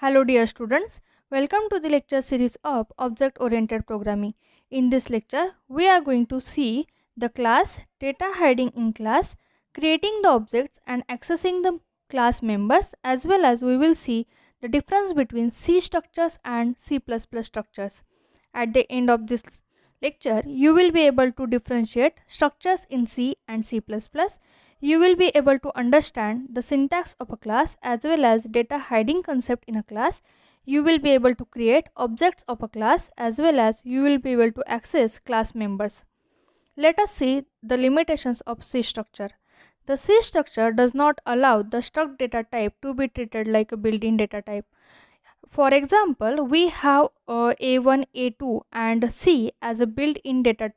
Hello dear students, welcome to the lecture series of Object Oriented Programming. In this lecture, we are going to see the class, data hiding in class, creating the objects and accessing the class members, as well as we will see the difference between C structures and C++ structures. At the end of this lecture, you will be able to differentiate structures in C and C++. You will be able to understand the syntax of a class as well as data hiding concept in a class. You will be able to create objects of a class as well as you will be able to access class members. Let us see the limitations of C structure. The C structure does not allow the struct data type to be treated like a built-in data type. For example, we have A1, A2 and C as a built-in data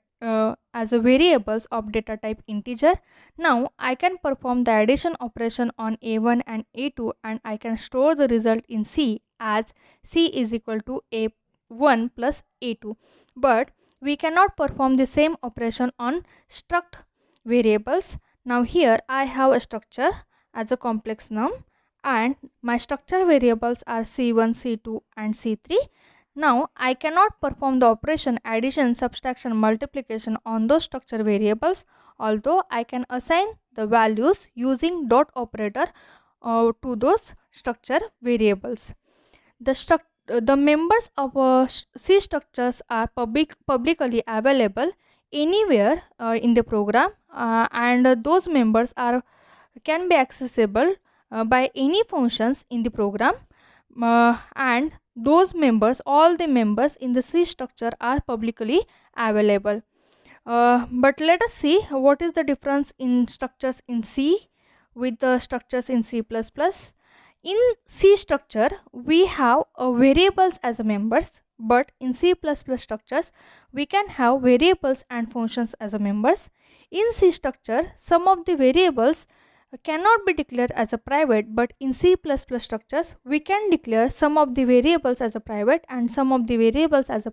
as a variables of data type integer. Now I can perform the addition operation on A1 and A2 and I can store the result in C as C is equal to A1 plus A2. But we cannot perform the same operation on struct variables. Now here I have a structure as a complex num and my structure variables are C1, C2 and C3. Now I cannot perform the operation addition, subtraction, multiplication on those structure variables, although I can assign the values using dot operator to those structure variables. The members of C structures are publicly available anywhere in the program and those members can be accessible by any functions in the program and those members, all the members in the C structure are publicly available. But let us see what is the difference in structures in C with the structures in C++. In C structure, we have variables as members, but in C++ structures, we can have variables and functions as members. In C structure, some of the variables cannot be declared as a private, but in C++ structures we can declare some of the variables as a private and some of the variables as a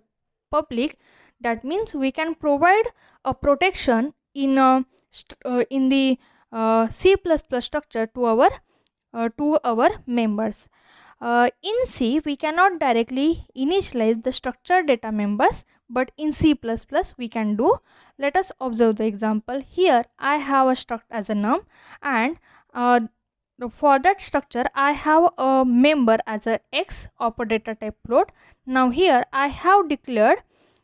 public. That means we can provide a protection in the C++ structure to our members. In C we cannot directly initialize the structured data members, but in C++ we can do. Let us observe the example. Here I have a struct as a num and for that structure I have a member as a x of a data type float. Now here I have declared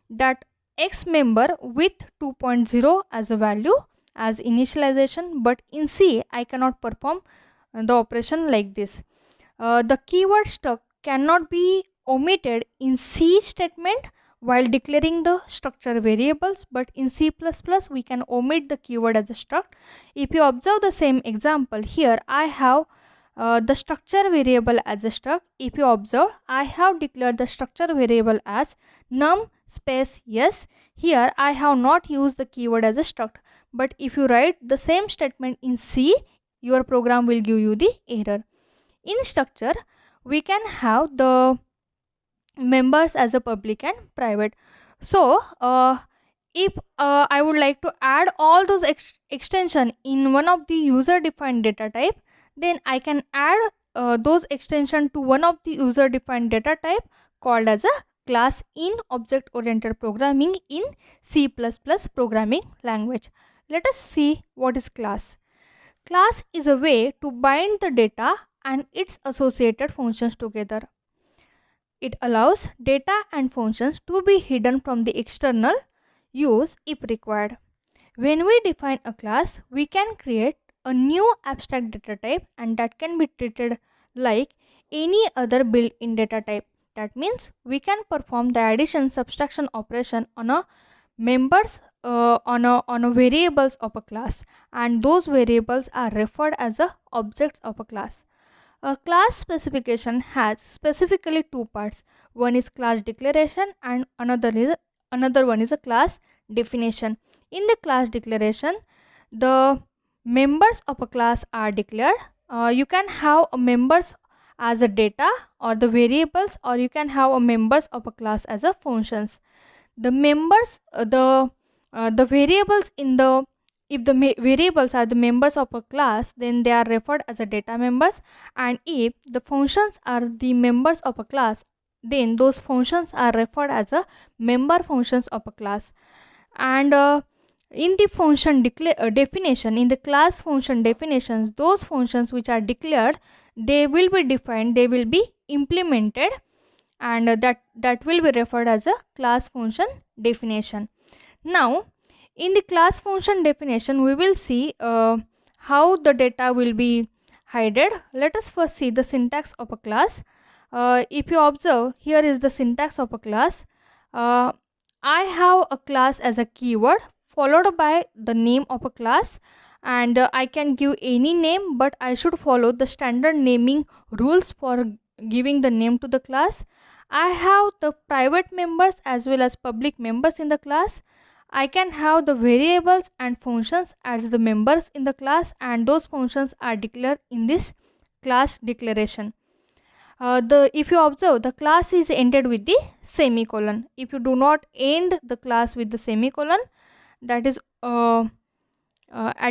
that x member with 2.0 as a value as initialization, but in C I cannot perform the operation like this. The keyword struct cannot be omitted in C statement while declaring the structure variables, but in C++ we can omit the keyword as a struct. If you observe the same example, here I have the structure variable as a struct. If you observe, I have declared the structure variable as num space yes. Here I have not used the keyword as a struct, but if you write the same statement in C, your program will give you the error. In structure, we can have the members as a public and private. So if I would like to add all those extension in one of the user defined data type, then I can add those extension to one of the user defined data type called as a class in object oriented programming in C++ programming language. Let us see what is class. Class is a way to bind the data and its associated functions together. It allows data and functions to be hidden from the external use if required. When we define a class, we can create a new abstract data type and that can be treated like any other built-in data type. That means we can perform the addition subtraction operation on a members on a variables of a class, and those variables are referred as a objects of a class. A class specification has specifically two parts. One is class declaration and another one is a class definition. In the class declaration, the members of a class are declared. You can have a members as a data or the variables, or you can have a members of a class as a functions. The members, the variables in the if the variables are the members of a class, then they are referred as a data members, and if the functions are the members of a class, then those functions are referred as a member functions of a class. And in the function definition, in the class function definitions, those functions which are declared, they will be defined, they will be implemented, and that will be referred as a class function definition. Now in the class function definition, we will see how the data will be hidden. Let us first see the syntax of a class. If you observe, here is the syntax of a class. I have a class as a keyword followed by the name of a class, and I can give any name, but I should follow the standard naming rules for giving the name to the class. I have the private members as well as public members in the class. I can have the variables and functions as the members in the class, and those functions are declared in this class declaration. If you observe, the class is ended with the semicolon. If you do not end the class with the semicolon, that is at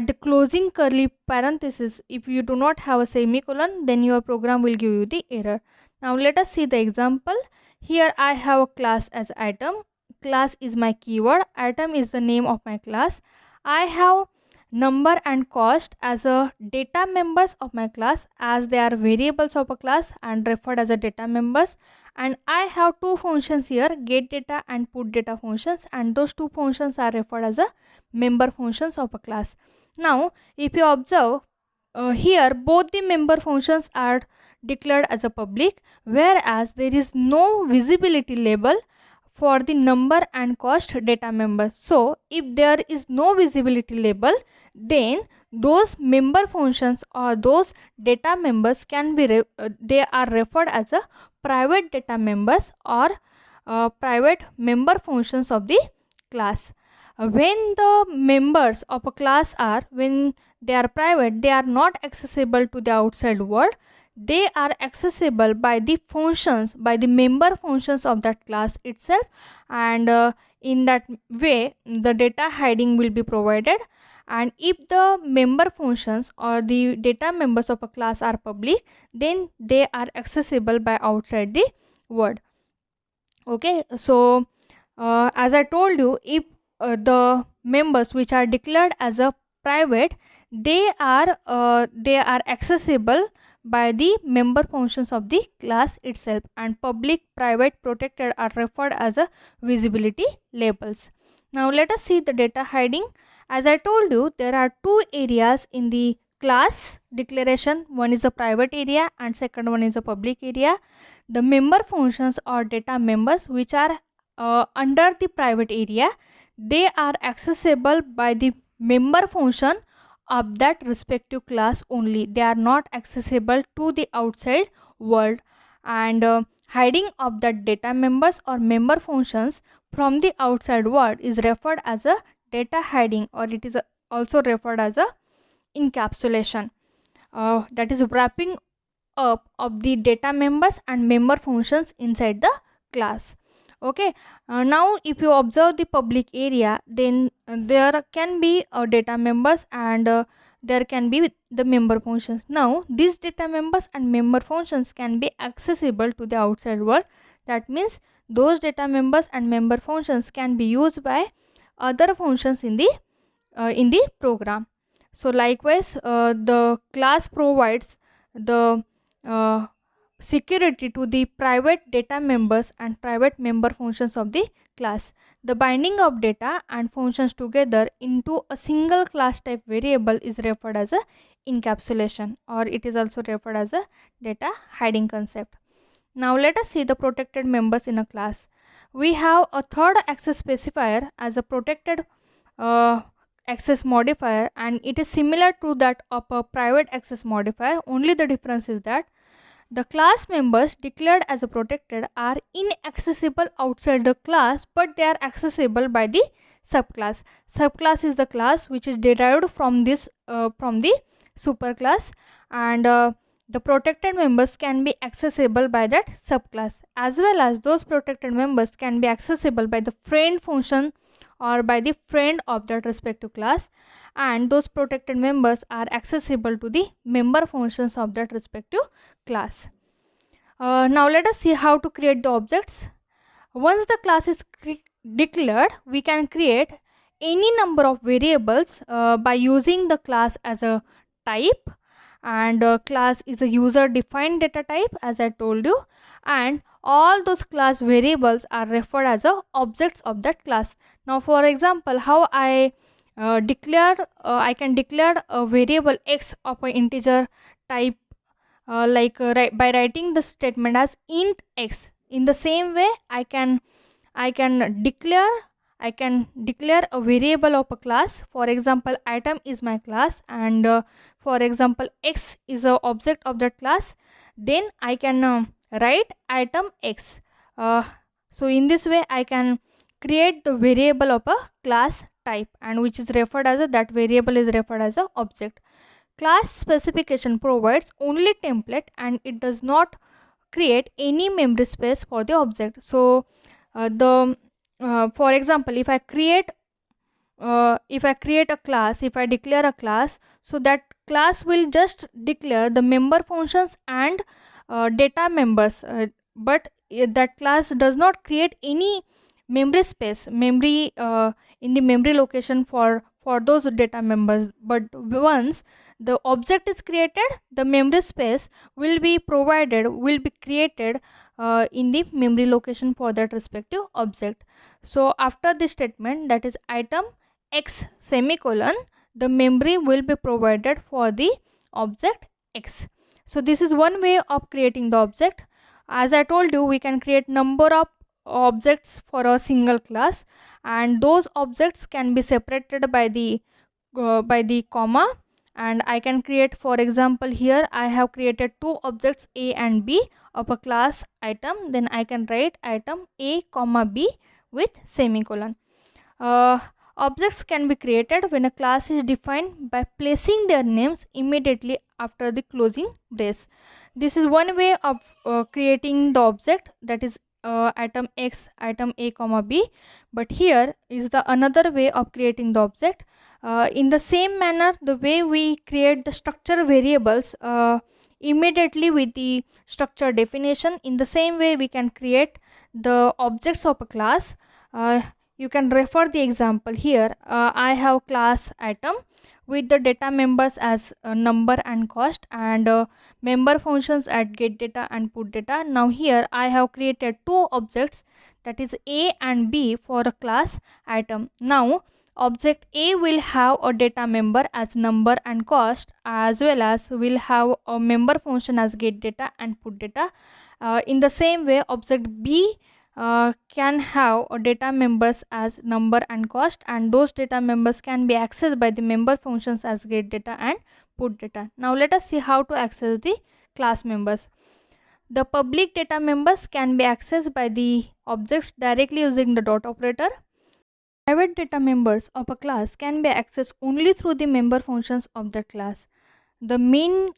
the closing curly parenthesis, if you do not have a semicolon, then your program will give you the error. Now let us see the example. Here I have a class as item. Class is my keyword, item is the name of my class. I have number and cost as a data members of my class, as they are variables of a class and referred as a data members. And I have two functions here, get data and put data functions, and those two functions are referred as a member functions of a class. Now if you observe, here both the member functions are declared as a public, whereas there is no visibility label for the number and cost data members. So if there is no visibility label, then those member functions or those data members can be they are referred as a private data members or private member functions of the class. When the members of a class are, when they are private, they are not accessible to the outside world. They are accessible by the functions, by the member functions of that class itself, and in that way the data hiding will be provided. And if the member functions or the data members of a class are public, then they are accessible by outside the world. Okay, so as I told you, if the members which are declared as a private, they are accessible by the member functions of the class itself, and public, private, protected are referred as a visibility labels. Now let us see the data hiding. As I told you, there are two areas in the class declaration. One is a private area and second one is a public area. The member functions or data members which are under the private area, they are accessible by the member function of that respective class only. They are not accessible to the outside world, and hiding of that data members or member functions from the outside world is referred as a data hiding, or it is also referred as a encapsulation. That is wrapping up of the data members and member functions inside the class. Okay, now if you observe the public area, then there can be data members and there can be the member functions. Now these data members and member functions can be accessible to the outside world. That means those data members and member functions can be used by other functions in the program. So likewise, the class provides the security to the private data members and private member functions of the class. The binding of data and functions together into a single class type variable is referred as a encapsulation, or it is also referred as a data hiding concept. Now let us see the protected members in a class. We have a third access specifier as a protected access modifier, and it is similar to that of a private access modifier. Only the difference is that the class members declared as a protected are inaccessible outside the class, but they are accessible by the subclass. Subclass is the class which is derived from this from the superclass, and the protected members can be accessible by that subclass, as well as those protected members can be accessible by the friend function or by the friend of that respective class, and those protected members are accessible to the member functions of that respective class. Now let us see how to create the objects. Once the class is declared, we can create any number of variables by using the class as a type, and class is a user defined data type, as I told you, and all those class variables are referred as a objects of that class. Now for example, how I can declare a variable x of an integer type, by writing the statement as int x. In the same way, I can declare a variable of a class. For example, item is my class, and for example x is a object of that class. Then I can write item x. So in this way I can create the variable of a class type, and which is referred as that variable is referred as a object. Class specification provides only template, and it does not create any memory space for the object. So for example, if I create a class, if I declare a class, so that class will just declare the member functions and data members, but that class does not create any memory space, in the memory location for those data members. But once the object is created, the memory space will be created in the memory location for that respective object. So after this statement, that is item x semicolon, the memory will be provided for the object x. So this is one way of creating the object. As I told you, we can create number of objects for a single class, and those objects can be separated by the comma. And I can create, for example, here I have created two objects a and b of a class item. Then I can write item a comma b with semicolon. Objects can be created when a class is defined by placing their names immediately after the closing brace. This is one way of creating the object, that is item x, item a comma b. But here is the another way of creating the object. In the same manner, the way we create the structure variables immediately with the structure definition, in the same way we can create the objects of a class. You can refer the example here. I have class item with the data members as number and cost, and member functions at get data and put data. Now here I have created two objects, that is a and b, for a class item. Now object a will have a data member as number and cost, as well as will have a member function as get data and put data. In the same way, object b can have data members as number and cost, and those data members can be accessed by the member functions as get data and put data. Now let us see how to access the class members. The public data members can be accessed by the objects directly using the dot operator. Private data members of a class can be accessed only through the member functions of that class. The main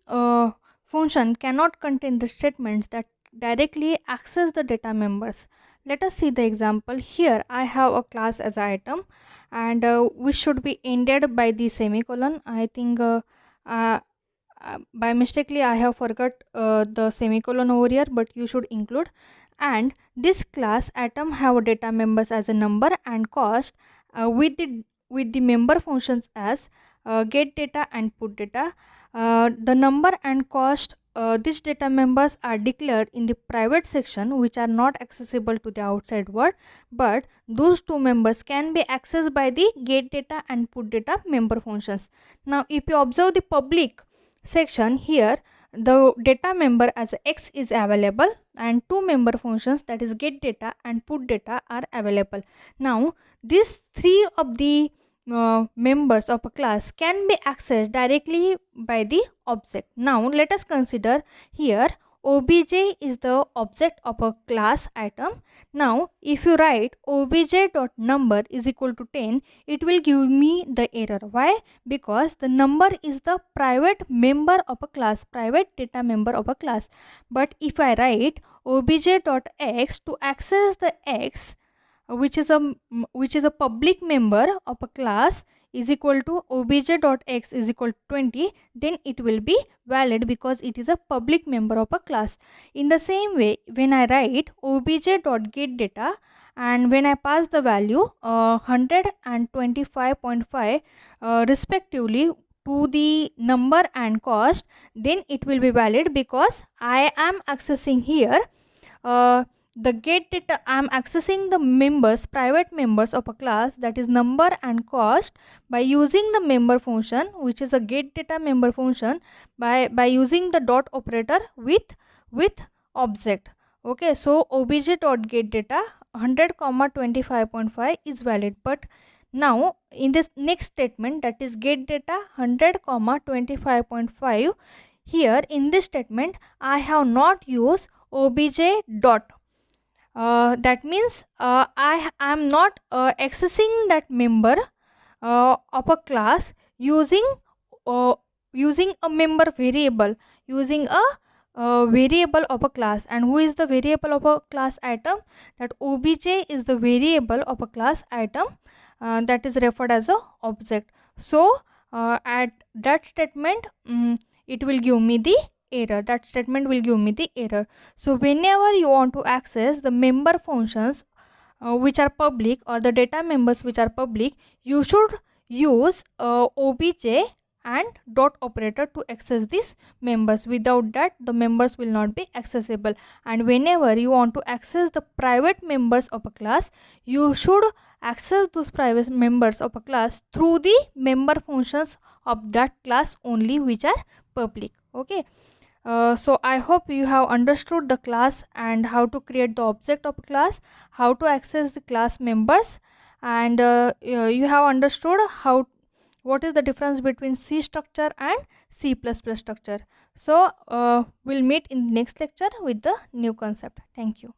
function cannot contain the statements that directly access the data members. Let us see the example. Here I have a class as item, and which should be ended by the semicolon. I think by mistakenly I have forgot the semicolon over here, but you should include. And this class item have data members as a number and cost with the member functions as get data and put data. The number and cost, these data members are declared in the private section, which are not accessible to the outside world, but those two members can be accessed by the get data and put data member functions. Now if you observe the public section, here the data member as x is available, and two member functions, that is get data and put data, are available. Now these three of the members of a class can be accessed directly by the object. Now let us consider here obj is the object of a class item. Now if you write obj.number is equal to 10, it will give me the error. Why? Because the number is the private member of a class, private data member of a class. But if I write obj.x to access the x, which is a public member of a class is equal to obj.x is equal to 20, then it will be valid because it is a public member of a class. In the same way, when I write obj.getData and when I pass the value 100 and 25.5 respectively to the number and cost, then it will be valid because I am accessing here the get data. I am accessing the members, private members of a class, that is number and cost, by using the member function, which is a get data member function, by using the dot operator with object. Okay, so obj.getData 100 comma 25.5 is valid. But now in this next statement, that is getData 100 comma 25.5, here in this statement I have not used obj dot. That means I am not accessing that member of a class using a member variable, using a variable of a class. And who is the variable of a class item? That obj is the variable of a class item that is referred as a object. So at that statement it will give me the error. That statement will give me the error. So whenever you want to access the member functions which are public, or the data members which are public, you should use obj and dot operator to access these members. Without that, the members will not be accessible. And whenever you want to access the private members of a class, you should access those private members of a class through the member functions of that class only, which are public. Okay. So I hope you have understood the class and how to create the object of class, how to access the class members, and you have understood what is the difference between C structure and C++ structure. So we'll meet in the next lecture with the new concept. Thank you.